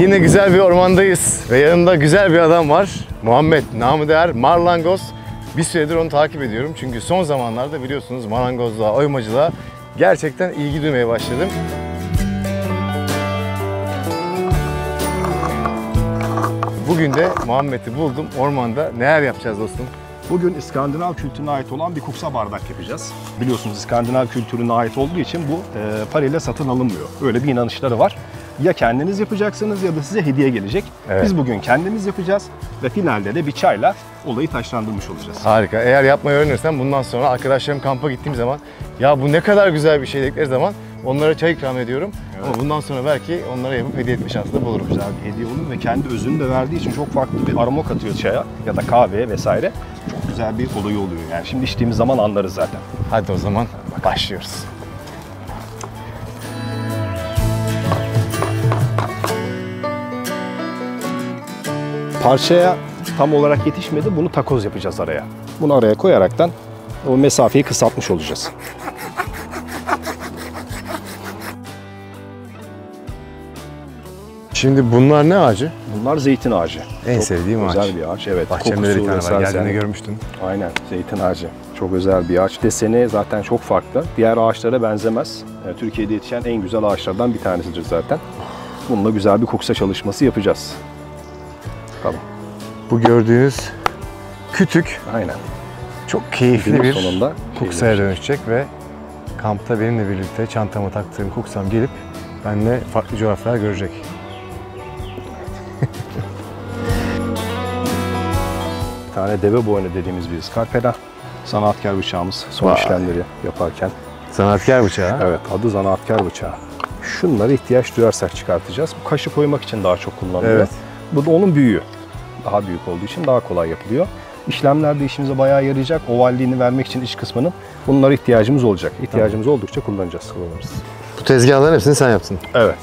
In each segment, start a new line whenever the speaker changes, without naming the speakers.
Yine güzel bir ormandayız ve yanımda güzel bir adam var. Muhammed, namı değer Marlangoz. Bir süredir onu takip ediyorum çünkü son zamanlarda biliyorsunuz marangozluğa, oymacılığa gerçekten ilgi duymaya başladım. Bugün de Muhammed'i buldum ormanda. Neler yapacağız dostum?
Bugün İskandinav kültürüne ait olan bir kuksa bardak yapacağız. Biliyorsunuz İskandinav kültürüne ait olduğu için bu parayla satın alınmıyor. Öyle bir inanışları var. Ya kendiniz yapacaksınız ya da size hediye gelecek.
Evet.
Biz bugün kendimiz yapacağız ve finalde de bir çayla olayı taşlandırmış olacağız.
Harika. Eğer yapmayı öğrenirsem bundan sonra arkadaşlarım kampa gittiğim zaman ya bu ne kadar güzel bir şey dedikleri zaman onlara çay ikram ediyorum. Evet. Ama bundan sonra belki onlara yapıp hediye etme şansı da bulurum.
Güzel bir hediye olur ve kendi özünü de verdiği için çok farklı bir aroma katıyor çaya ya da kahveye vesaire. Çok güzel bir olayı oluyor yani. Şimdi içtiğimiz zaman anlarız zaten.
Hadi o zaman başlıyoruz.
Parçaya tam olarak yetişmedi. Bunu takoz yapacağız araya. Bunu araya koyaraktan o mesafeyi kısaltmış olacağız.
Şimdi bunlar ne ağacı?
Bunlar zeytin ağacı.
En
çok
sevdiğim ağaç.
Güzel bir ağaç. Evet.
Bahçemde de bir tane var.
vesaire.
Geldiğinde görmüştüm.
Aynen. Zeytin ağacı. Çok özel bir ağaç. Deseni zaten çok farklı. Diğer ağaçlara benzemez. Yani Türkiye'de yetişen en güzel ağaçlardan bir tanesidir zaten. Bununla güzel bir kuksa çalışması yapacağız. Bakalım.
Bu gördüğünüz kütük
Aynen.
çok keyifli
Günün
bir
sonunda
kuksaya dönüşecek ve kampta benimle birlikte çantama taktığım kuksam gelip benimle farklı coğrafyalar görecek.
Bir tane deve boynu dediğimiz bir iskarpela. Zanaatkar bıçağımız son
Vay.
işlemleri yaparken.
Sanatkar bıçağı.
Evet, adı zanaatkar bıçağı. Şunları ihtiyaç duyarsak çıkartacağız. Bu kaşı koymak için daha çok kullanılıyor.
Evet.
Bu da onun büyüğü. Daha büyük olduğu için daha kolay yapılıyor. İşlemlerde işimize bayağı yarayacak. Ovalliğini vermek için iç kısmının bunlara ihtiyacımız olacak. İhtiyacımız oldukça kullanacağız.
Bu tezgahların hepsini sen yaptın.
Evet.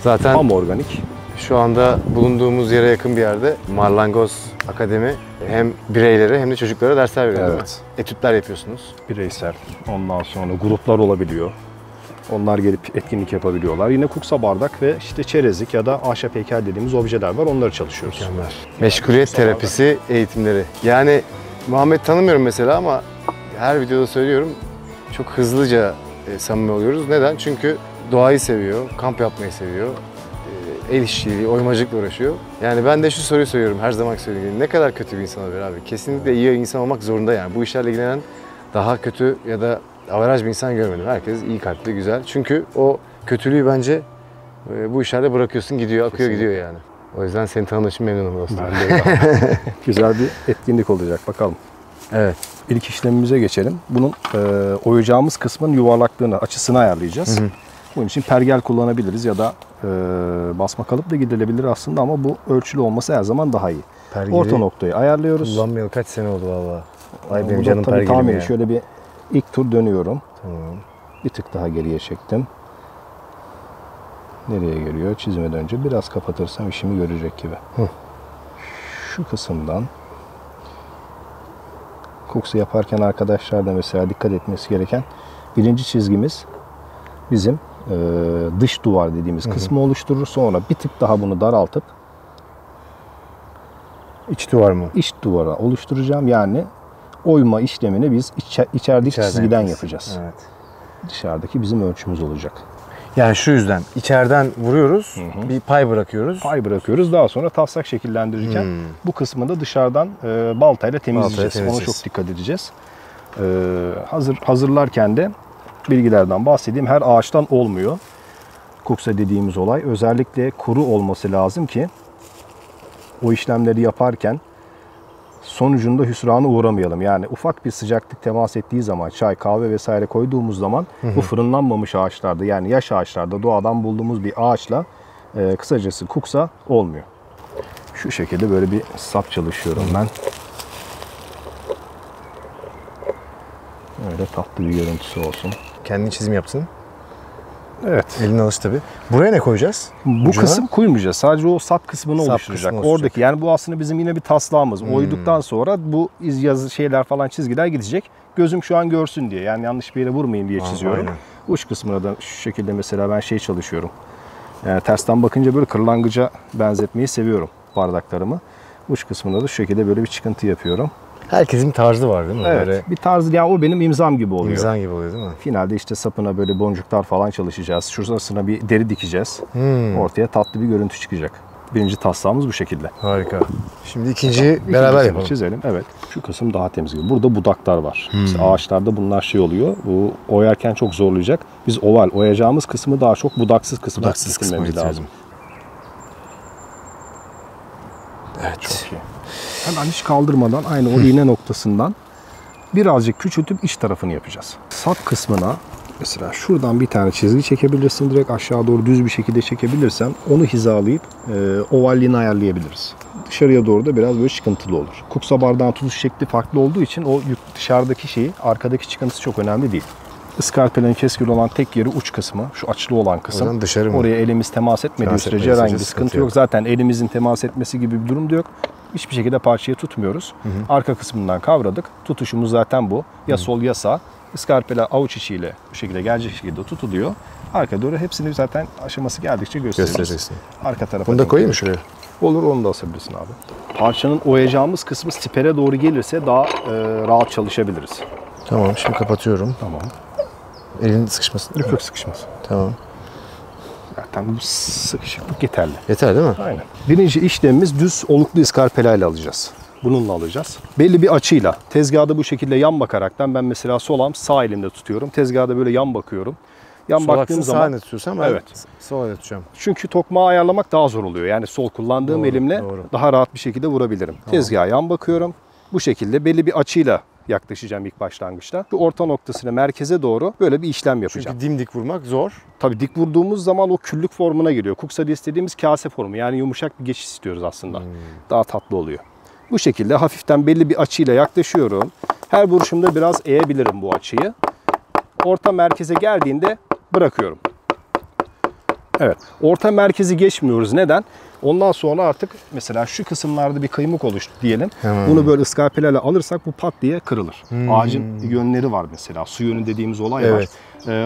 Zaten
Tam organik.
şu anda bulunduğumuz yere yakın bir yerde Marlangoz Akademi hem bireylere hem de çocuklara dersler veriyor.
Evet.
Değil mi? Etütler yapıyorsunuz.
Bireysel. Ondan sonra gruplar olabiliyor. Onlar gelip etkinlik yapabiliyorlar. Yine kuksa bardak ve işte çerezlik ya da ahşap heykel dediğimiz objeler var. Onları çalışıyoruz.
Mükemmel. Meşguliyet terapisi eğitimleri. Yani Muhammed tanımıyorum mesela ama her videoda söylüyorum çok hızlıca samimi oluyoruz. Neden? Çünkü doğayı seviyor, kamp yapmayı seviyor, el işçiliği, oymacılıkla uğraşıyor. Yani ben de şu soruyu soruyorum her zaman söylediğim gibi. Ne kadar kötü bir insan olabilir abi? Kesinlikle iyi insan olmak zorunda yani. Bu işlerle ilgilenen daha kötü ya da averaj bir insan görmedim. Herkes iyi kalpli, güzel. Çünkü o kötülüğü bence bu işlerde bırakıyorsun, gidiyor, akıyor
Kesinlikle.
gidiyor yani. O yüzden seni tanıdığım için memnunum dostum.
Ben de güzel bir etkinlik olacak. Bakalım.
Evet.
İlk işlemimize geçelim. Bunun oyacağımız kısmın yuvarlaklığını, açısını ayarlayacağız.
Hı hı.
Bunun için pergel kullanabiliriz ya da basma kalıp da gidilebilir aslında ama bu ölçülü olması her zaman daha iyi.
Pergeli
Orta noktayı ayarlıyoruz.
kullanmayalı kaç sene oldu valla. Ay
Bu
benim
da
canım
tabii
pergelim
tahmini
ya.
şöyle bir ilk tur dönüyorum.
Tamam.
Bir tık daha geriye çektim. Nereye geliyor? Çizmeden önce biraz kapatırsam işimi görecek gibi.
Hı.
Şu kısımdan kuksu yaparken arkadaşlar da mesela dikkat etmesi gereken birinci çizgimiz bizim dış duvar dediğimiz kısmı oluşturur. Sonra bir tık daha bunu daraltıp
İç duvar mı?
iç duvara oluşturacağım. Yani oyma işlemini biz içerideki
İçeriden
çizgiden
yapacağız.
yapacağız.
Evet.
Dışarıdaki bizim ölçümüz olacak.
Yani şu yüzden içeriden vuruyoruz, bir pay bırakıyoruz.
Pay bırakıyoruz. Daha sonra taslak şekillendirirken bu kısmını da dışarıdan baltayla temizleyeceğiz.
Baltayla
Ona
temizleyeceğiz.
çok dikkat edeceğiz. Hazırlarken de bilgilerden bahsedeyim. Her ağaçtan olmuyor. Kuksa dediğimiz olay. Özellikle kuru olması lazım ki o işlemleri yaparken sonucunda hüsrana uğramayalım. Yani ufak bir sıcaklık temas ettiği zaman çay, kahve vesaire koyduğumuz zaman bu fırınlanmamış ağaçlarda yani yaş ağaçlarda doğadan bulduğumuz bir ağaçla kısacası kuksa olmuyor. Şu şekilde böyle bir sap çalışıyorum ben. Öyle tatlı bir görüntüsü olsun.
Kendi çizim yapsın.
Evet.
Eline alış tabii. Buraya ne koyacağız?
Bu
Ucuna?
kısım koymayacağız. Sadece o sap kısmını
Sap
oluşturacak.
kısmı oluşturacak.
Oradaki yani bu aslında bizim yine bir taslağımız. Oyduktan sonra bu iz yazı şeyler falan çizgiler gidecek. Gözüm şu an görsün diye. Yani yanlış bir yere vurmayayım diye çiziyorum.
Aynen.
Uç kısmına da şu şekilde mesela ben şey çalışıyorum. Yani tersten bakınca böyle kırlangıca benzetmeyi seviyorum bardaklarımı. Uç kısmında da şu şekilde böyle bir çıkıntı yapıyorum.
Herkesin bir tarzı var değil mi?
Evet,
Böyle
bir tarzı, ya o benim imzam gibi oluyor.
imzan gibi oluyor değil mi?
Finalde işte sapına böyle boncuklar falan çalışacağız. Şurasına bir deri dikeceğiz. Ortaya tatlı bir görüntü çıkacak. Birinci taslağımız bu şekilde.
Harika. Şimdi ikinciyi beraber yapalım.
Çizelim. Evet. Şu kısım daha temiz gibi. Burada budaklar var. İşte ağaçlarda bunlar şey oluyor. Bu oyarken çok zorlayacak. Biz oval oyacağımız kısmı daha çok budaksız kısmı getirmemiz lazım.
Evet.
Çok iyi. Hemen hiç kaldırmadan aynı o iğne noktasından birazcık küçültüp iç tarafını yapacağız. Sap kısmına mesela şuradan bir tane çizgi çekebilirsin. Direkt aşağı doğru düz bir şekilde çekebilirsen onu hizalayıp ovalliğini ayarlayabiliriz. Dışarıya doğru da biraz böyle çıkıntılı olur. Kuksa bardağın tutuş şekli farklı olduğu için o dışarıdaki şeyi, arkadaki çıkıntısı çok önemli değil. Iskarpelerin keskin olan tek yeri uç kısmı, şu açılı olan kısım.
Dışarı mı?
Oraya elimiz temas etmediği sürece herhangi bir sıkıntı yok. Zaten elimizin temas etmesi gibi bir durum da yok. Hiçbir şekilde parçayı tutmuyoruz. Arka kısmından kavradık. Tutuşumuz zaten bu. Ya sol ya sağ. Iskarpeler avuç içiyle bu şekilde gelecek şekilde tutuluyor. Arka doğru hepsini zaten aşaması geldikçe göstereceksin. Arka tarafa.
Bunu da koyayım mı şuraya?
Olur, onu da asabilirsin abi. Parçanın oyacağımız kısmı sipere doğru gelirse daha rahat çalışabiliriz.
Tamam, şimdi kapatıyorum.
Tamam.
Elin sıkışmasın.
Yok sıkışmaz.
Tamam.
Zaten bu sıkışıklık yeterli.
Yeter değil mi?
Aynen. Birinci işlemimiz düz oluklu iskarpelayla alacağız. Bununla alacağız. Belli bir açıyla tezgahda bu şekilde yan bakaraktan ben mesela solam sağ elimde tutuyorum. Tezgahda böyle yan bakıyorum. Yan baktığım zaman
sağ tutuyorsam ben
evet.
sol tutacağım.
Çünkü tokmağı ayarlamak daha zor oluyor. Yani sol kullandığım
Doğru,
elimle
doğru.
daha rahat bir şekilde vurabilirim. Tamam. Tezgaha yan bakıyorum. Bu şekilde belli bir açıyla yaklaşacağım ilk başlangıçta. Şu orta noktasına merkeze doğru böyle bir işlem yapacağım.
Çünkü dimdik vurmak zor.
Tabii dik vurduğumuz zaman o küllük formuna geliyor. Kuksadi istediğimiz kase formu. Yani yumuşak bir geçiş istiyoruz aslında. Daha tatlı oluyor. Bu şekilde hafiften belli bir açıyla yaklaşıyorum. Her vuruşumda biraz eğebilirim bu açıyı. Orta merkeze geldiğinde bırakıyorum. Evet. Orta merkezi geçmiyoruz. Neden? Ondan sonra artık mesela şu kısımlarda bir kıymık oluştu diyelim. Bunu böyle ıskarpelerle alırsak bu pat diye kırılır. Ağacın yönleri var mesela. Su yönü dediğimiz olay var.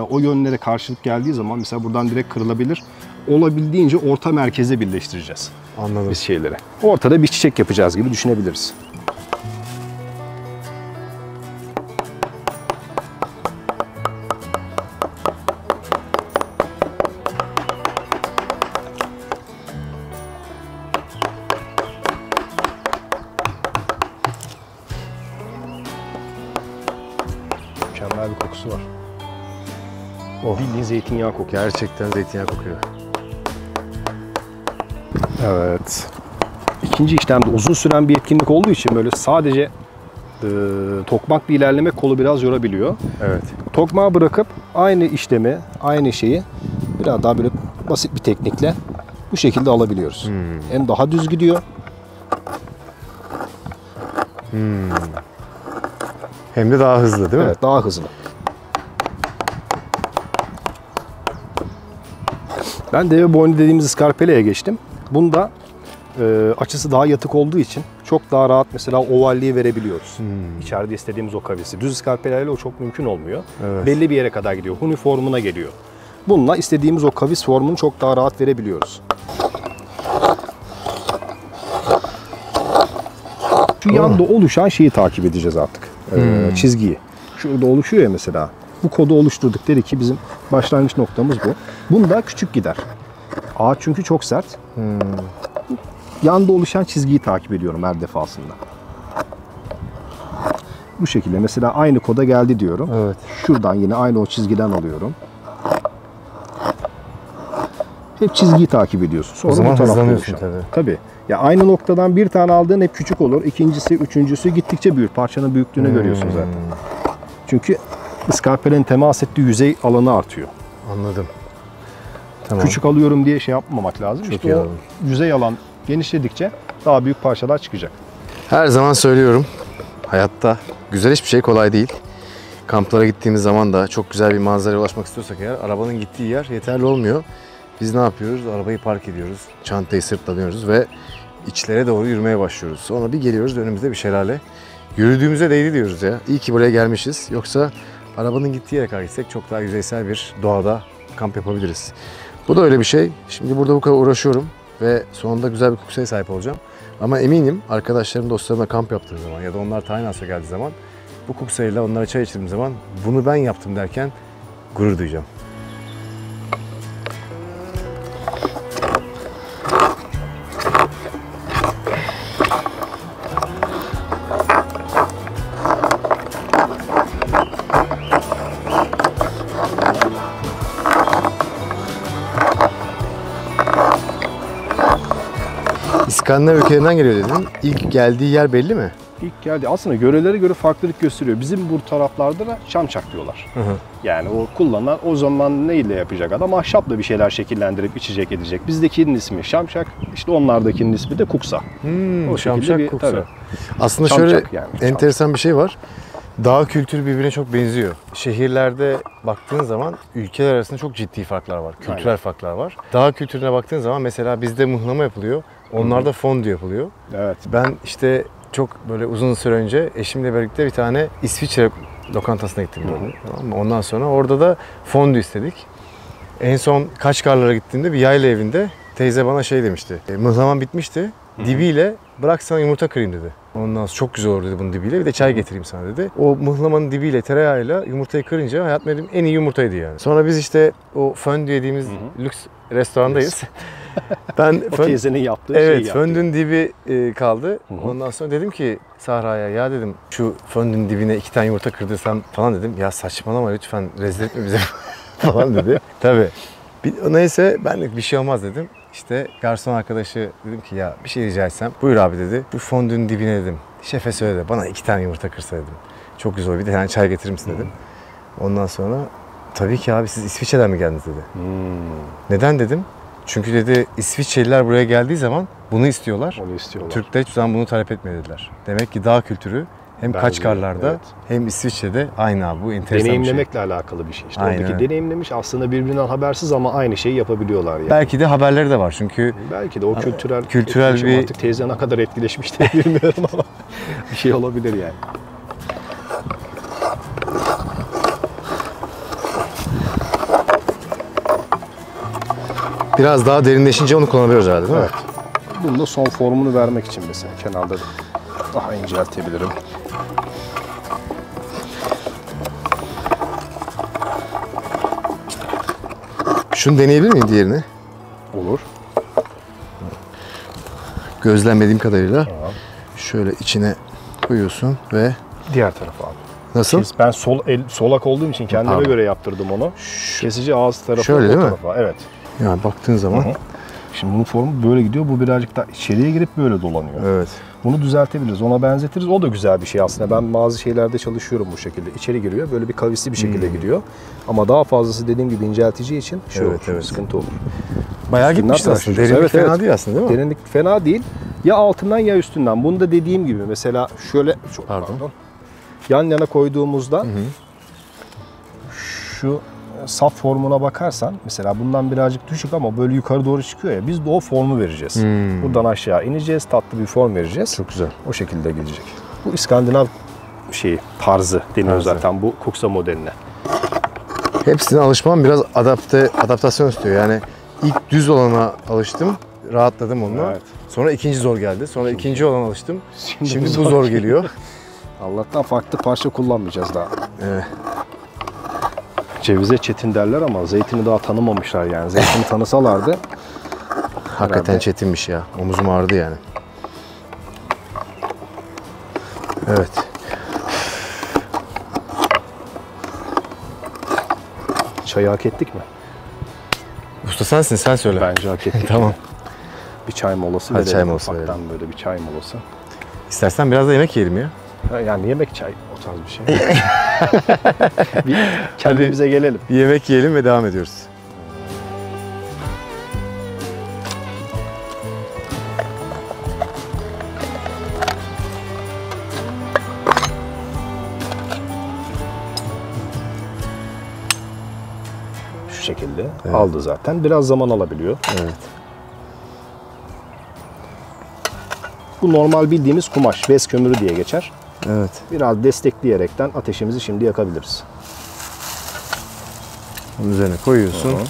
O yönlere karşılık geldiği zaman mesela buradan direkt kırılabilir. Olabildiğince orta merkeze birleştireceğiz.
Anladım.
Biz şeyleri. Ortada bir çiçek yapacağız gibi düşünebiliriz. Mükemmel bir kokusu var. Bildiğin zeytinyağı kokuyor.
Gerçekten zeytinyağı kokuyor.
Evet. İkinci işlemde uzun süren bir etkinlik olduğu için böyle sadece tokmakla ilerlemek kolu biraz yorabiliyor.
Evet.
Tokmağı bırakıp aynı işlemi, aynı şeyi biraz daha böyle basit bir teknikle bu şekilde alabiliyoruz. Hem daha düz gidiyor.
Hem de daha hızlı değil mi?
Evet, daha hızlı. Ben deve boynu dediğimiz iskarpeleye geçtim. Bunda açısı daha yatık olduğu için çok daha rahat mesela ovalliği verebiliyoruz. İçeride istediğimiz o kavisi. Düz iskarpelerle o çok mümkün olmuyor.
Evet.
Belli bir yere kadar gidiyor. Huni formuna geliyor. Bununla istediğimiz o kavis formunu çok daha rahat verebiliyoruz. Şu yanda oluşan şeyi takip edeceğiz artık. Çizgiyi. Şurada oluşuyor ya mesela. Bu kodu oluşturduk, dedi ki bizim başlangıç noktamız bu. Bunda küçük gider. Ağaç çünkü çok sert. Yanda oluşan çizgiyi takip ediyorum her defasında. Bu şekilde mesela aynı koda geldi diyorum.
Evet.
Şuradan yine aynı o çizgiden alıyorum. Hep çizgiyi takip ediyorsun. Sonra
O zaman
bu tarafta
hızlanıyorsun
oluşan.
tabii.
Tabii. Ya aynı noktadan bir tane aldığın hep küçük olur. İkincisi, üçüncüsü gittikçe büyür. Parçanın büyüklüğünü görüyorsun zaten. Çünkü iskarpelerin temas ettiği yüzey alanı artıyor.
Anladım. Tamam.
Küçük alıyorum diye şey yapmamak lazım.
Çok
işte
iyi
o
anladım.
yüzey alan genişledikçe daha büyük parçalar çıkacak.
Her zaman söylüyorum. Hayatta güzel hiçbir şey kolay değil. Kamplara gittiğimiz zaman da çok güzel bir manzaraya ulaşmak istiyorsak eğer arabanın gittiği yer yeterli olmuyor. Biz ne yapıyoruz? Arabayı park ediyoruz. Çantayı sırtlanıyoruz ve içlere doğru yürümeye başlıyoruz. Sonra bir geliyoruz, önümüzde bir şelale. Yürüdüğümüze değdi diyoruz ya. İyi ki buraya gelmişiz. Yoksa arabanın gittiği yere kadar gitsek çok daha yüzeysel bir doğada kamp yapabiliriz. Bu da öyle bir şey. Şimdi burada bu kadar uğraşıyorum ve sonunda güzel bir kuksaya sahip olacağım. Ama eminim arkadaşlarım, dostlarımla kamp yaptığım zaman ya da onlar Tiny House'a geldiği zaman bu kuksayla onlara çay içtiğim zaman bunu ben yaptım derken gurur duyacağım. İskandinav ülkelerinden geliyor dedin. İlk geldiği yer belli mi?
İlk geldi. Aslında yörelere göre farklılık gösteriyor. Bizim bu taraflarda da şamşak diyorlar.
Hı hı.
Yani o kullanılan, o zaman neyle yapacak adam? Ahşapla bir şeyler şekillendirip içecek edecek. Bizdekinin ismi şamşak, işte onlardakinin ismi de kuksa. O
Şamşak, kuksa.
tabii.
Aslında
Şamşak
şöyle
yani,
enteresan bir şey var. Dağ kültürü birbirine çok benziyor. Şehirlerde baktığın zaman ülkeler arasında çok ciddi farklar var. Kültürel
Aynen.
farklar var. Dağ kültürüne baktığın zaman mesela bizde mıhlama yapılıyor. Onlarda fondü yapılıyor.
Evet.
Ben işte çok böyle uzun süre önce eşimle birlikte bir tane İsviçre lokantasına gittim. Tamam mı? Ondan sonra orada da fondü istedik. En son Kaçkarlar'a gittiğimde bir yayla evinde teyze bana şey demişti. Mıhlaman bitmişti. Dibiyle bırak sana yumurta kırayım dedi. Ondan sonra çok güzel olur dedi bunun dibiyle. Bir de çay getireyim sana dedi. O mıhlamanın dibiyle tereyağıyla yumurtayı kırınca hayatımda yediğim en iyi yumurtaydı yani. Sonra biz işte o fön dediğimiz lüks restorandayız. Ben
O teyzenin yaptığı
evet,
şeyi yaptı.
föndün dibi kaldı. Ondan sonra dedim ki Sahra'ya, ya dedim şu föndün dibine 2 tane yumurta kırdırsam falan dedim. Ya saçmalama lütfen, rezil etme bize falan dedi. Tabii. Neyse ben de bir şey olmaz dedim. İşte garson arkadaşı dedim ki ya bir şey rica etsem. Buyur abi dedi. Şu fondün dibine dedim. Şefe söyle de bana 2 tane yumurta kırsa dedim. Çok güzel olur. Bir de yani çay getirir misin dedim. Ondan sonra tabii ki abi siz İsviçre'den mi geldiniz dedi. Neden dedim. Çünkü dedi İsviçreliler buraya geldiği zaman bunu istiyorlar.
Onu istiyorlar.
Türkler hiçbir zaman bunu talep etmiyor dediler. Demek ki dağ kültürü hem
Bence,
Kaçkarlar'da
evet.
hem İsviçre'de aynı abi. Bu enteresan bir şey.
Deneyimlemekle alakalı bir şey. İşte
Aynen.
oradaki deneyimlemiş aslında birbirinden habersiz ama aynı şeyi yapabiliyorlar yani.
Belki de haberleri de var çünkü
Belki de o kültürel
etkileşim bir...
Artık teyze ne kadar etkileşmiş de bilmiyorum ama bir şey olabilir yani.
Biraz daha derinleşince onu kullanabiliyoruz herhalde değil mi?
Evet. Bunun da son formunu vermek için mesela kenarda daha inceltebilirim.
Şunu deneyebilir miyim diğerini?
Olur.
Gözlemlediğim kadarıyla
Tamam.
şöyle içine koyuyorsun ve
Diğer tarafa abi.
nasıl?
Ben solak olduğum için kendime
Pardon.
göre yaptırdım onu. Kesici ağız tarafı
Şöyle
o
değil mi?
tarafa. Evet.
Yani baktığın zaman
Hı hı. Şimdi bunun formu böyle gidiyor. Bu birazcık da içeriye girip böyle dolanıyor.
evet.
Bunu düzeltebiliriz. Ona benzetiriz. O da güzel bir şey aslında. Ben bazı şeylerde çalışıyorum bu şekilde. İçeri giriyor. Böyle bir kavisli bir şekilde gidiyor. Ama daha fazlası dediğim gibi inceltici için olur. Sıkıntı olur.
Bayağı gitmişti aslında.
başlıyoruz.
Derinlik
Evet,
fena
evet.
değil aslında değil mi?
Derinlik fena değil. Ya altından ya üstünden. Bunu da dediğim gibi mesela şöyle
Pardon.
yan yana koyduğumuzda şu saf formuna bakarsan mesela bundan birazcık düşük ama böyle yukarı doğru çıkıyor ya, biz de o formu vereceğiz. Buradan aşağı ineceğiz, tatlı bir form vereceğiz.
Çok güzel.
O şekilde gidecek. Bu İskandinav tarzı deniyor
Tarzı.
zaten bu kuksa modeline.
Hepsine alışmam biraz adaptasyon istiyor. Yani ilk düz olana alıştım. Rahatladım onunla.
Evet.
Sonra ikinci zor geldi. Sonra ikinci olana alıştım. Şimdi
bu
bu
zor
zor geliyor.
Allah'tan farklı parça kullanmayacağız daha.
Evet.
Cevize çetin derler ama zeytini daha tanımamışlar yani. Zeytini tanısalardı
Hakikaten
herhalde.
çetinmiş ya. Omuzum ağrıdı yani. Evet.
Çayı hak ettik mi?
Usta sensin, sen söyle.
Bence hak ettik.
Tamam.
Bir çay molası
Hadi
verelim.
çay molası
Ufaktan böyle bir çay molası.
İstersen biraz da yemek yiyelim ya.
Yani yemek çay o tarz bir şey. Bir kendimize gelelim.
Bir yemek yiyelim ve devam ediyoruz.
Şu şekilde aldı zaten. Biraz zaman alabiliyor.
Evet.
Bu normal bildiğimiz kumaş, bez kömürü diye geçer.
Evet.
Biraz destekleyerekten ateşimizi şimdi yakabiliriz.
Onun üzerine koyuyorsun.
Hı.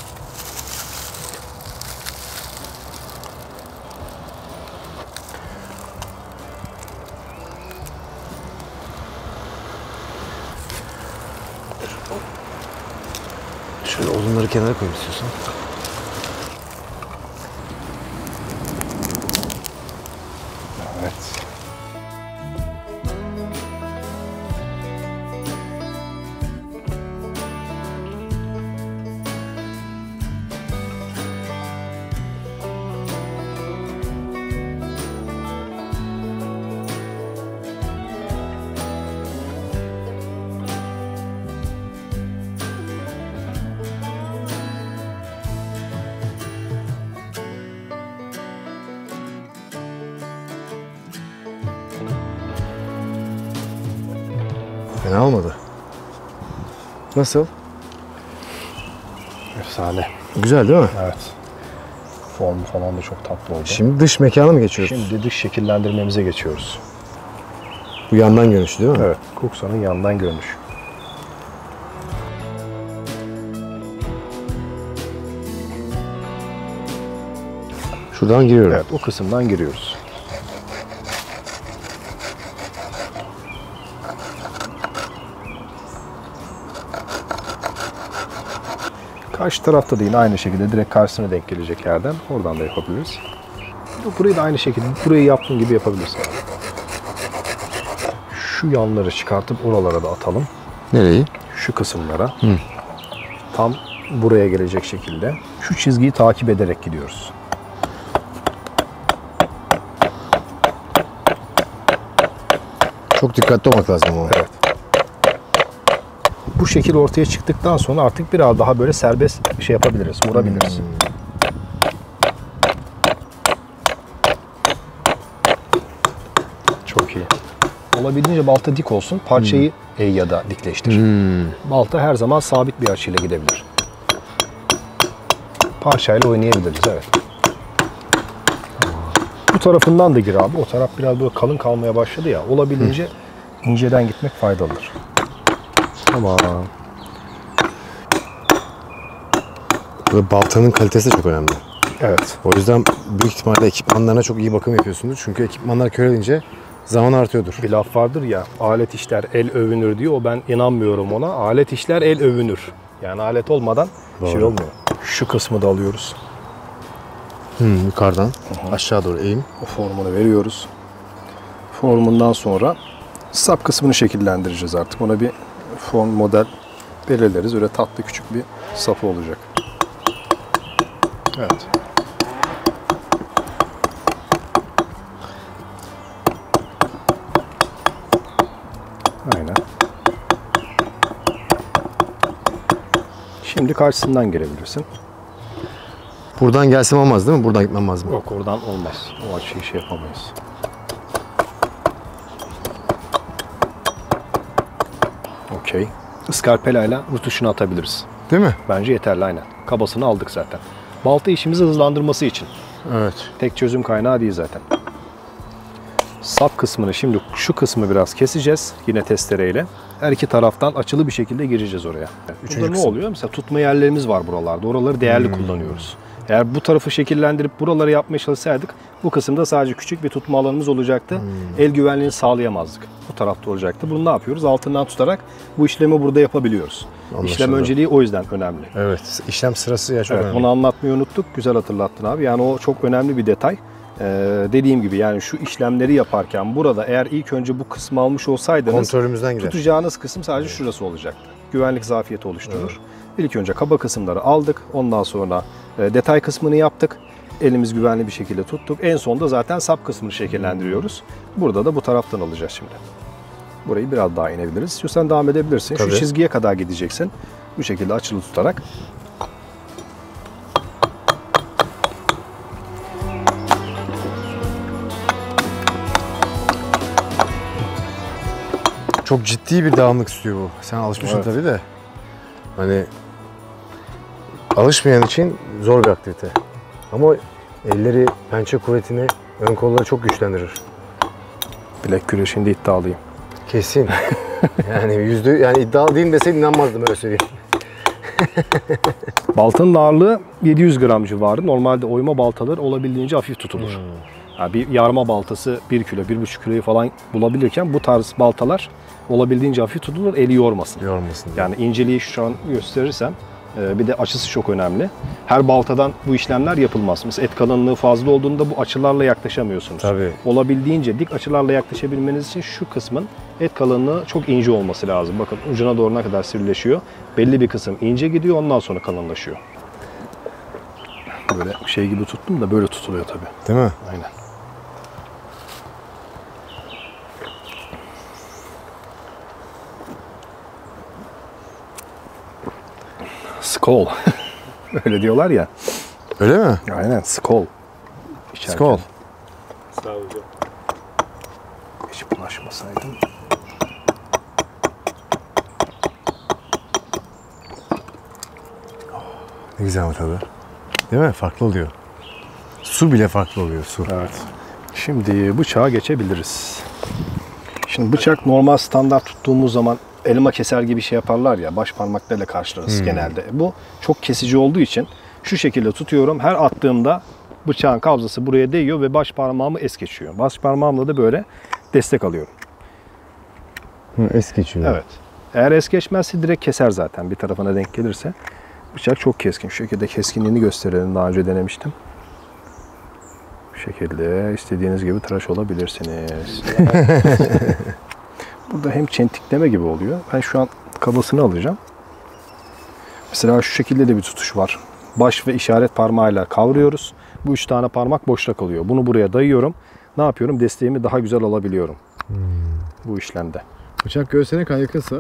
Şöyle odunları kenara koyayım istiyorsan.
Evet.
Fena olmadı. Nasıl?
Efsane.
Güzel değil mi?
Evet. Formu falan da çok tatlı oldu.
Şimdi dış mekana mı geçiyoruz?
Şimdi dış şekillendirmemize geçiyoruz.
Bu yandan görünüşü değil mi?
Evet. Kuksanın yandan görünüşü.
Şuradan giriyorum.
Evet, o kısımdan giriyoruz. Karşı tarafta da yine aynı şekilde direkt karşısına denk gelecek yerden oradan da yapabiliriz. Burayı da aynı şekilde burayı yaptığın gibi yapabilirsin. Şu yanları çıkartıp oralara da atalım.
Nereyi?
Şu kısımlara. Tam buraya gelecek şekilde. Şu çizgiyi takip ederek gidiyoruz.
Çok dikkatli olmak lazım ama.
Evet. Bu şekil ortaya çıktıktan sonra artık biraz daha böyle serbest bir şey yapabiliriz, vurabiliriz. Çok iyi. Olabildiğince balta dik olsun, parçayı ya da dikleştir. Balta her zaman sabit bir açıyla gidebilir. Parçayla oynayabiliriz, evet. Bu tarafından da gir abi. O taraf biraz böyle kalın kalmaya başladı ya. Olabildiğince inceden gitmek faydalıdır.
Tamam. Burada baltanın kalitesi de çok önemli.
Evet.
O yüzden büyük ihtimalle ekipmanlarına çok iyi bakım yapıyorsundur. Çünkü ekipmanlar körelince zaman artıyordur.
Bir laf vardır ya, alet işler el övünür diyor. Ben inanmıyorum ona. Alet işler el övünür. Yani alet olmadan şey olmuyor. Şu kısmı da alıyoruz.
Yukarıdan aşağı doğru eğim.
O formunu veriyoruz. Formundan sonra sap kısmını şekillendireceğiz artık. Ona bir form model belirleriz. Öyle tatlı küçük bir sapı olacak. Evet. Aynen. Şimdi karşısından girebilirsin.
Buradan gelsem olmaz değil mi? Buradan gitmem lazım.
Yok, oradan olmaz. O açıyı şey yapamayız. Okey. Iskarpelayla rutuşunu atabiliriz.
Değil mi?
Bence yeterli, aynen. Kabasını aldık zaten. Balta işimizi hızlandırması için.
Evet.
Tek çözüm kaynağı değil zaten. Sap kısmını şimdi şu kısmı biraz keseceğiz yine testereyle. Her iki taraftan açılı bir şekilde gireceğiz oraya. Burada ne oluyor? Mesela tutma yerlerimiz var buralarda. Oraları değerli kullanıyoruz. Eğer bu tarafı şekillendirip buraları yapmaya çalışsaydık bu kısımda sadece küçük bir tutma alanımız olacaktı. El güvenliğini sağlayamazdık. Bu tarafta olacaktı. Bunu ne yapıyoruz? Altından tutarak bu işlemi burada yapabiliyoruz.
Anlaşıldı.
İşlem önceliği o yüzden önemli.
Evet. İşlem sırası ya çok
Evet,
önemli.
onu anlatmayı unuttuk. Güzel hatırlattın abi. Yani o çok önemli bir detay. Dediğim gibi yani şu işlemleri yaparken burada eğer ilk önce bu kısmı almış olsaydınız
Kontrolümüzden gider.
tutacağınız kısım sadece şurası olacaktı. Güvenlik zafiyeti oluşturur. İlk önce kaba kısımları aldık. Ondan sonra detay kısmını yaptık. Elimiz güvenli bir şekilde tuttuk. En sonunda zaten sap kısmını şekillendiriyoruz. Burada da bu taraftan alacağız şimdi. Burayı biraz daha inebiliriz. İstiyorsan devam edebilirsin.
Tabii.
Şu çizgiye kadar gideceksin. Bu şekilde açılı tutarak.
Çok ciddi bir devamlık istiyor bu. Sen alışmışsın
Evet.
tabii de. Hani alışmayan için zor bir aktivite. Ama elleri, pençe kuvvetini, ön kolları çok güçlendirir.
Bilek güreşinde iddialıyım.
Kesin. Yani iddialı değilim deseydim inanmazdım, öyle söyleyeyim.
Baltanın ağırlığı 700 gram civarı. Normalde oyma baltaları olabildiğince hafif tutulur. Yani bir yarma baltası 1 kilo, 1,5 kiloyu falan bulabilirken bu tarz baltalar olabildiğince hafif tutulur, eli yormasın.
Yormasın diye.
Yani inceliği şu an gösterirsem Bir de açısı çok önemli. Her baltadan bu işlemler yapılmaz. Mesela et kalınlığı fazla olduğunda bu açılarla yaklaşamıyorsunuz.
Tabii.
Olabildiğince dik açılarla yaklaşabilmeniz için şu kısmın et kalınlığı çok ince olması lazım. Bakın ucuna doğru ne kadar sivrileşiyor. Belli bir kısım ince gidiyor, ondan sonra kalınlaşıyor. Böyle şey gibi tuttum da böyle tutuluyor tabii.
Değil mi?
Aynen. Skol. Öyle diyorlar ya.
Öyle mi?
Aynen, skol. İçerken
Skol.
Sağ ol hocam.
hiç bulaşmasaydım.
Ne güzel ama tabii. Değil mi? Farklı oluyor. Su bile farklı oluyor, su.
Evet. Şimdi bıçağa geçebiliriz. Şimdi bıçak normal standart tuttuğumuz zaman elma keser gibi şey yaparlar ya, baş parmaklarıyla karşılarız genelde. Bu çok kesici olduğu için şu şekilde tutuyorum. Her attığımda bıçağın kabzası buraya değiyor ve baş parmağımı es geçiyor. Baş parmağımla da böyle destek alıyorum.
Es geçiyor.
Evet. Eğer es geçmezse direkt keser zaten, bir tarafına denk gelirse. Bıçak çok keskin. Şu şekilde keskinliğini gösterelim. Daha önce denemiştim. Bu şekilde istediğiniz gibi tıraş olabilirsiniz. Burada hem çentikleme gibi oluyor. Ben şu an kabasını alacağım. Mesela şu şekilde de bir tutuş var. Baş ve işaret parmağıyla kavruyoruz. Bu 3 tane parmak boşta kalıyor. Bunu buraya dayıyorum. Ne yapıyorum? Desteğimi daha güzel alabiliyorum. Bu işlemde.
Bıçak göğsüne kadar yakınsa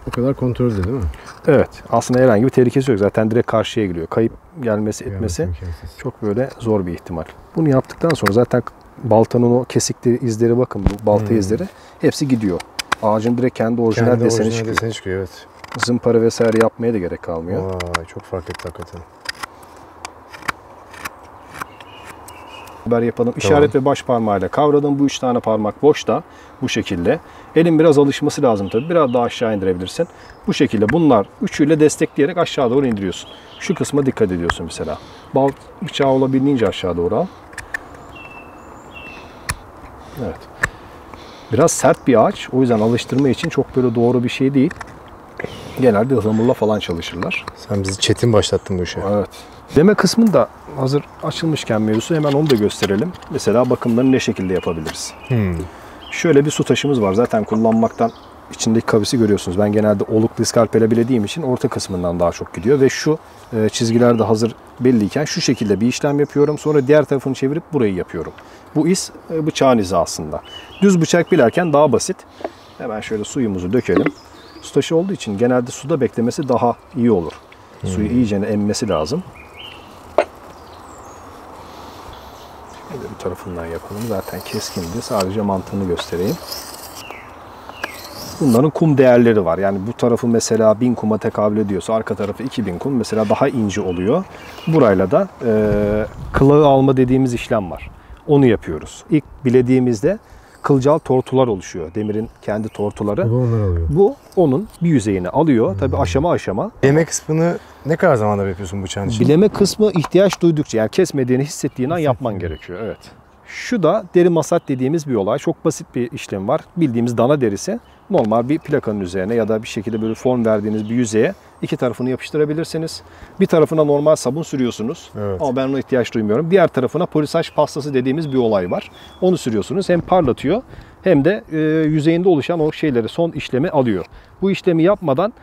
o kadar kontrollü değil mi?
Evet. Aslında herhangi bir tehlikesi yok. Zaten direkt karşıya geliyor. Kayıp gelmesi etmesi çok böyle zor bir ihtimal. Bunu yaptıktan sonra zaten baltanın o kesikli izleri, bakın bu balta izleri hepsi gidiyor. Ağacın direkt kendi orijinal deseni çıkıyor.
Deseni çıkıyor, evet.
Zımpara vesaire yapmaya da gerek kalmıyor.
Vay, çok fark etti hakikaten.
Haber yapalım. İşaret ve baş parmağıyla kavradım. Bu 3 tane parmak boşta. Bu şekilde. Elin biraz alışması lazım tabii. Biraz daha aşağı indirebilirsin. Bu şekilde bunlar üçüyle destekleyerek aşağı doğru indiriyorsun. Şu kısma dikkat ediyorsun mesela. Bıçağı olabildiğince aşağı doğru al. Evet. Biraz sert bir ağaç. O yüzden alıştırma için çok böyle doğru bir şey değil. Genelde ıhlamurla falan çalışırlar.
Sen bizi çetin başlattın bu işe.
Evet. Deme kısmında hazır açılmışken mevzusu, hemen onu da gösterelim. Mesela bakımlarını ne şekilde yapabiliriz? Şöyle bir su taşımız var. Zaten kullanmaktan içindeki kavisi görüyorsunuz. Ben genelde oluklu iskarpele bilediğim için orta kısmından daha çok gidiyor. Ve şu çizgiler de hazır belliyken şu şekilde bir işlem yapıyorum. Sonra diğer tarafını çevirip burayı yapıyorum. Bu iz bıçağın izi aslında. Düz bıçak bilerken daha basit. Hemen şöyle suyumuzu dökelim. Su taşı olduğu için genelde suda beklemesi daha iyi olur. Suyu iyice emmesi lazım. Şöyle bir tarafından yapalım. Zaten keskindi. Sadece mantığını göstereyim. Bunların kum değerleri var. Yani bu tarafı mesela 1000 kuma tekabül ediyorsa arka tarafı 2000 kum. Mesela daha ince oluyor. Burayla da kılağı alma dediğimiz işlem var. Onu yapıyoruz. İlk bilediğimizde kılcal tortular oluşuyor. Demirin kendi tortuları. Bu onun bir yüzeyini alıyor. Tabii aşama aşama.
Bileme kısmını ne kadar zamanda yapıyorsun bıçağın için?
Bileme kısmı ihtiyaç duydukça, yani kesmediğini hissettiğin an yapman gerekiyor. Evet. Şu da deri masat dediğimiz bir olay. Çok basit bir işlem var. Bildiğimiz dana derisi. Normal bir plakanın üzerine ya da bir şekilde böyle form verdiğiniz bir yüzeye iki tarafını yapıştırabilirsiniz. Bir tarafına normal sabun sürüyorsunuz.
Evet.
Ama ben ona ihtiyaç duymuyorum. Diğer tarafına polisaj pastası dediğimiz bir olay var. Onu sürüyorsunuz. Hem parlatıyor hem de yüzeyinde oluşan o şeyleri, son işlemi alıyor. Bu işlemi yapmadan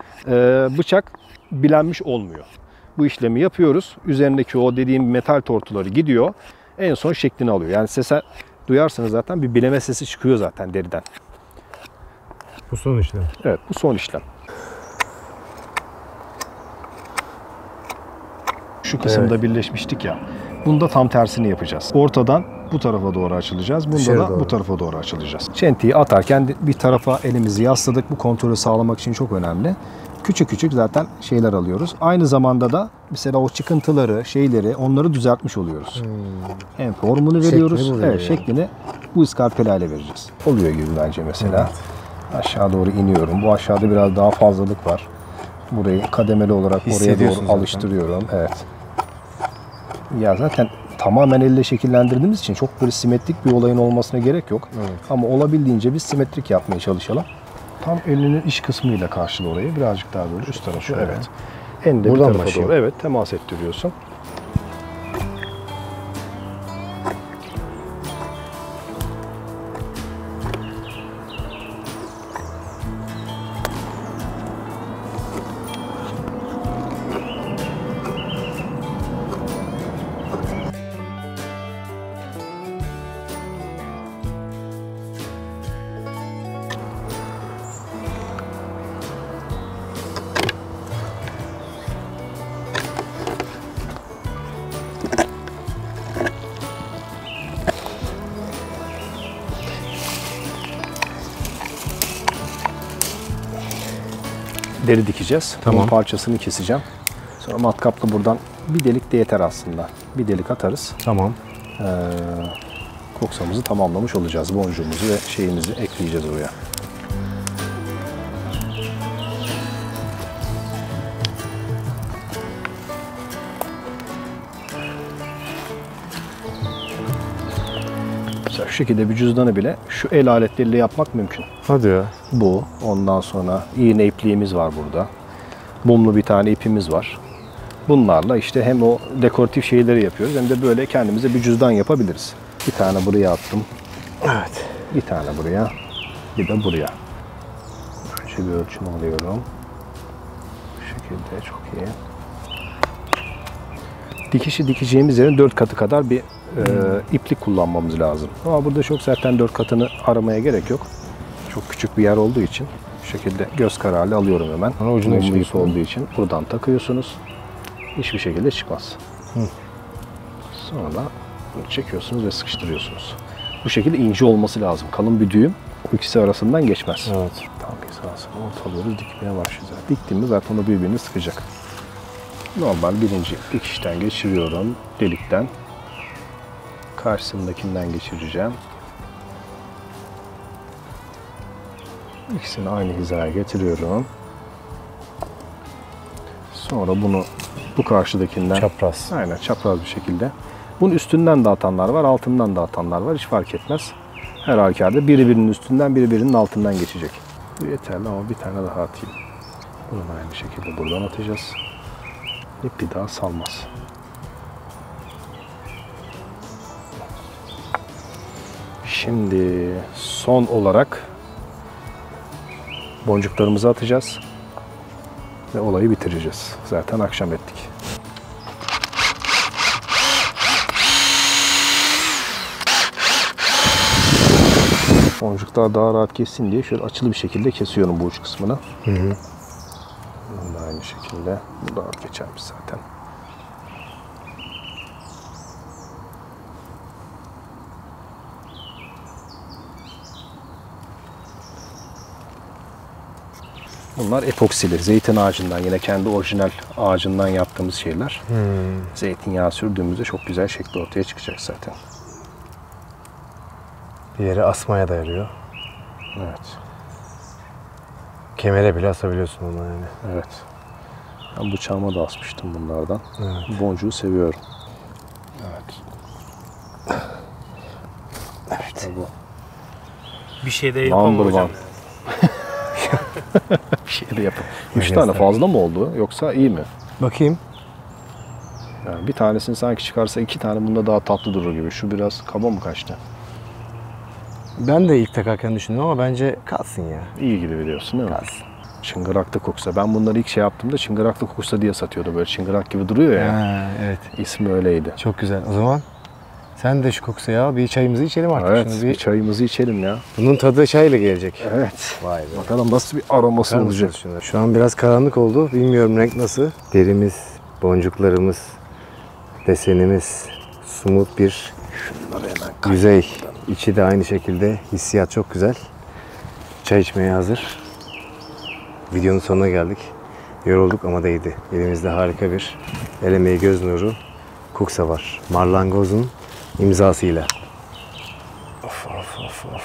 bıçak bilenmiş olmuyor. Bu işlemi yapıyoruz. Üzerindeki o dediğim metal tortuları gidiyor. En son şeklini alıyor. Yani sese duyarsanız zaten bir bileme sesi çıkıyor zaten deriden.
Bu son işlem.
Evet, bu son işlem. Şu kısımda birleşmiştik ya. Bunda tam tersini yapacağız. Ortadan bu tarafa doğru açılacağız. Bunda
Dışarı
da
doğru.
bu tarafa doğru açılacağız. Çentiyi atarken bir tarafa elimizi yasladık. Bu kontrolü sağlamak için çok önemli. Küçük küçük zaten şeyler alıyoruz. Aynı zamanda da mesela o çıkıntıları, şeyleri, onları düzeltmiş oluyoruz. Hem formunu veriyoruz.
buluyor
Evet,
yani.
şeklini bu iskarpelayla vereceğiz. Oluyor gibi bence mesela. Aşağı doğru iniyorum. Bu aşağıda biraz daha fazlalık var. Burayı kademeli olarak oraya
Hissediyorsun
doğru
zaten.
alıştırıyorum. Evet. Ya zaten tamamen elle şekillendirdiğimiz için çok böyle simetrik bir olayın olmasına gerek yok.
Evet.
Ama olabildiğince biz simetrik yapmaya çalışalım. Tam elinin iç kısmıyla karşıla orayı. Birazcık daha böyle üst tarafı. Evet. En de bir
Buradan
tarafa
başlayayım.
doğru. Evet, temas ettiriyorsun. Deri dikeceğiz.
Tamam.
Bunun parçasını keseceğim. Sonra matkapla buradan bir delik de yeter aslında. Bir delik atarız.
Tamam.
Koksamızı tamamlamış olacağız. Boncuğumuzu ve şeyimizi ekleyeceğiz oraya. Mesela şu şekilde bir cüzdanı bile şu el aletleriyle yapmak mümkün.
Hadi ya.
Bu. Ondan sonra iğne ipliğimiz var burada. Mumlu bir tane ipimiz var. Bunlarla işte hem o dekoratif şeyleri yapıyoruz hem de böyle kendimize bir cüzdan yapabiliriz. Bir tane buraya attım.
Evet.
Bir tane buraya. Bir de buraya. Önce bir ölçüm alıyorum. Bu şekilde çok iyi. Dikişi dikeceğimiz yerin 4 katı kadar bir iplik kullanmamız lazım. Ama burada çok zaten 4 katını aramaya gerek yok. Çok küçük bir yer olduğu için bu şekilde göz kararı alıyorum hemen.
Sonra ucuna
Mumlu ip
çıkıyorsun.
olduğu için buradan takıyorsunuz. Hiçbir şekilde çıkmaz. Sonra bunu çekiyorsunuz ve sıkıştırıyorsunuz. Bu şekilde ince olması lazım. Kalın bir düğüm bu ikisi arasından geçmez.
Evet.
Tam hizasını ortalıyoruz, dikmeye başlayacağız. Diktiğimiz zaten o birbirini sıkacak. Normal birinci dikişten geçiriyorum, delikten. Karşısındakinden geçireceğim. İkisini aynı hizaya getiriyorum. Sonra bunu bu karşıdakinden
Çapraz.
aynen çapraz bir şekilde. Bunun üstünden de atanlar var, altından da atanlar var. Hiç fark etmez. Her halükarda biri birinin üstünden, biri birinin altından geçecek. Bu yeterli ama bir tane daha atayım. Bunu da aynı şekilde buradan atacağız. İp bir daha salmaz. Şimdi son olarak boncuklarımızı atacağız ve olayı bitireceğiz. Zaten akşam ettik. Boncuklar daha rahat kessin diye şöyle açılı bir şekilde kesiyorum bu uç kısmını.
Hı hı.
Bunu da aynı şekilde. Bu da rahat geçermiş zaten. Bunlar epoksili. Zeytin ağacından, yine kendi orijinal ağacından yaptığımız şeyler. Zeytinyağı sürdüğümüzde çok güzel şekli ortaya çıkacak zaten.
Bir yere asmaya da yarıyor.
Evet.
Kemere bile asabiliyorsun onu yani.
Evet. Ben bıçağıma da asmıştım bunlardan.
Evet.
Boncuğu seviyorum. Evet. İşte bu.
Bir şey de
Number
yapamam hocam.
one. Bir şey de yapın. 3 tane fazla mı oldu yoksa iyi mi?
Bakayım.
Yani bir tanesini sanki çıkarsa 2 tane bunda daha tatlı durur gibi. Şu biraz kaba mı kaçtı?
Ben de ilk takarken düşündüm ama bence kalsın ya.
İyi gibi biliyorsun değil mi?
Kalsın.
Çıngıraklı koksa. Ben bunları ilk şey yaptığımda çıngıraklı koksa diye satıyordu. Böyle çıngırak gibi duruyor ya.
Ha, evet.
İsmi öyleydi.
Çok güzel. O zaman sen de şu koksa ya bir çayımızı içelim artık.
Evet,
Şunu
bir çayımızı içelim ya.
Bunun tadı çayla gelecek.
Evet.
Vay be.
Bakalım nasıl bir aroması
Bakar
olacak.
mısınız şuna? Şu an biraz karanlık oldu. Bilmiyorum renk nasıl. Derimiz, boncuklarımız, desenimiz, smooth bir
Şunları hemen
yüzey. İçi de aynı şekilde. Hissiyat çok güzel. Çay içmeye hazır. Videonun sonuna geldik. Yorulduk ama değdi. Elimizde harika bir el emeği göz nuru kuksa var. Marlangoz'un imzasıyla. Of of of of.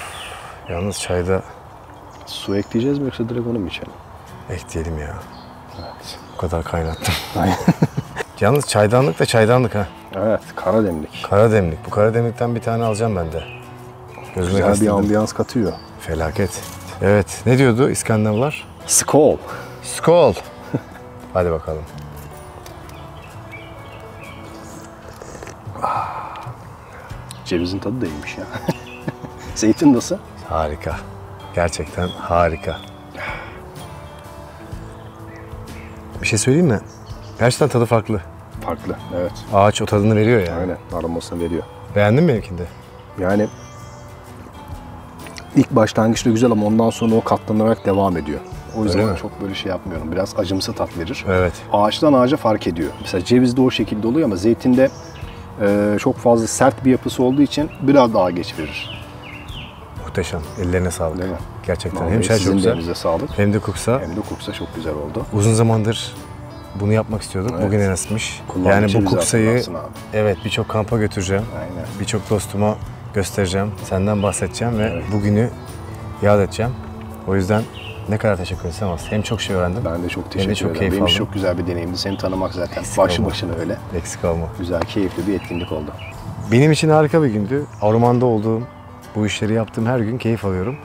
Yalnız çayda
su ekleyeceğiz mi yoksa direkt onu mu içelim?
ekleyelim ya.
Evet.
Bu kadar kaynattım. Yalnız çaydanlık da çaydanlık ha.
Evet, kara demlik.
Kara demlik. Bu kara demlikten bir tane alacağım ben de. Gözüme
Güzel bir
kastırdım.
ambiyans katıyor.
Felaket. Evet. Ne diyordu İskandinavlar?
Skål.
Skål. Hadi bakalım.
Cevizin tadı da iyiymiş ya. Zeytin nasıl?
Harika. Gerçekten harika. Bir şey söyleyeyim mi? Gerçekten tadı farklı.
Farklı, evet.
Ağaç o tadını veriyor yani.
Aynen, aromasını veriyor.
Beğendin mi benimkini de?
Yani ilk başlangıçta güzel ama ondan sonra o katlanarak devam ediyor. O yüzden
Öyle mi?
çok böyle şey yapmıyorum. Biraz acımsı tat verir.
Evet.
Ağaçtan ağaca fark ediyor. Mesela cevizde o şekilde oluyor ama zeytinde çok fazla sert bir yapısı olduğu için biraz daha geç verir.
Muhteşem. Ellerine sağlık.
Değil mi?
Gerçekten.
Vallahi
Hem çay çok
sizin de
güzel,
elinize sağlık.
hem de koksa.
Hem de koksa çok güzel oldu.
Uzun zamandır bunu yapmak istiyordum.
Evet.
Bugüne nasipmiş.
Kullandığı
Yani bu
ceviz
kuksayı
kullansın abi.
evet birçok kampa götüreceğim.
Aynen.
Birçok dostuma göstereceğim. Senden bahsedeceğim ve
Evet.
bugünü yad edeceğim. O yüzden ne kadar teşekkür etsem az. Hem çok şey öğrendim.
Ben de çok
Hem de
teşekkür
çok
ederim.
keyif
Benim için
aldım.
çok güzel bir deneyimdi. Seni tanımak zaten
Eksik
başlı
olma.
başına öyle.
Eksik olma.
Güzel, keyifli bir etkinlik oldu.
Benim için harika bir gündü. Ormanda olduğum, bu işleri yaptığım her gün keyif alıyorum.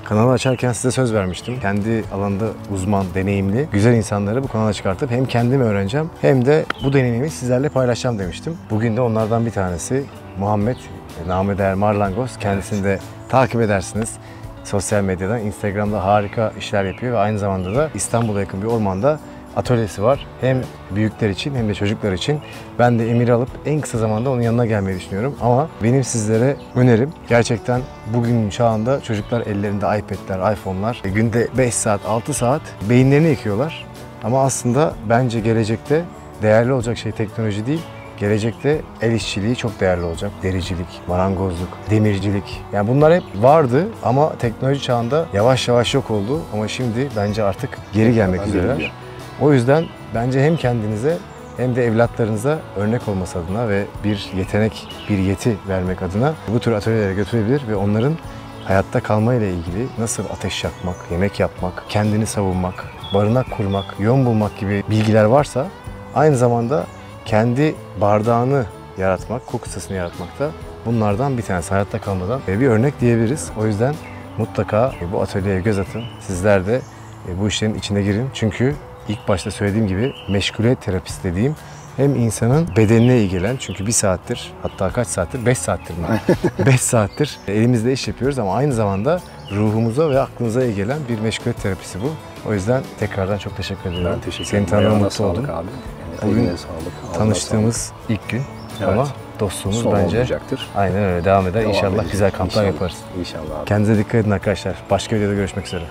Kanalı açarken size söz vermiştim. Kendi alanında uzman, deneyimli, güzel insanları bu kanala çıkartıp hem kendimi öğreneceğim hem de bu deneyimimi sizlerle paylaşacağım demiştim. Bugün de onlardan bir tanesi Muhammed, namı değer Marlangoz. Kendisini de takip edersiniz. Sosyal medyadan, Instagram'da harika işler yapıyor ve aynı zamanda da İstanbul'a yakın bir ormanda atölyesi var. Hem büyükler için hem de çocuklar için. Ben de Emir'i alıp en kısa zamanda onun yanına gelmeyi düşünüyorum. Ama benim sizlere önerim gerçekten bugünün çağında çocuklar ellerinde iPad'ler, iPhone'lar günde 5 saat, 6 saat beyinlerini yıkıyorlar. Ama aslında bence gelecekte değerli olacak şey teknoloji değil. Gelecekte el işçiliği çok değerli olacak. Dericilik, marangozluk, demircilik. Yani bunlar hep vardı ama teknoloji çağında yavaş yavaş yok oldu. Ama şimdi bence artık geri gelmek
Ben de
üzereler.
biliyorum.
O yüzden bence hem kendinize hem de evlatlarınıza örnek olması adına ve bir yetenek, bir yeti vermek adına bu tür atölyelere götürebilir ve onların hayatta kalmayla ilgili nasıl ateş yakmak, yemek yapmak, kendini savunmak, barınak kurmak, yön bulmak gibi bilgiler varsa aynı zamanda kendi bardağını yaratmak, kokusasını yaratmak da bunlardan bir tanesi hayatta kalmadan bir örnek diyebiliriz. O yüzden mutlaka bu atölyeye göz atın. Sizler de bu işlerin içine girin. Çünkü ilk başta söylediğim gibi meşguliyet terapisi dediğim hem insanın bedenine iyi gelen, çünkü bir saattir, hatta kaç saattir? 5 saattir mi? 5 saattir elimizde iş yapıyoruz ama aynı zamanda ruhumuza ve aklınıza iyi gelen bir meşguliyet terapisi bu. O yüzden tekrardan çok teşekkür ediyorum.
Ben teşekkür
Seni
ederim.
tanımaya
Ayağına
mutlu
sağlık
oldum.
abi.
Bugün
Eline sağlık. Ağzına
Tanıştığımız ilk gün
Evet.
ama dostluğumuz
Son
bence
olmayacaktır.
aynen öyle devam eder.
Devam
İnşallah
edecek.
güzel kamplar
İnşallah.
yaparız.
İnşallah abi.
Kendinize dikkat edin arkadaşlar. Başka videoda görüşmek üzere.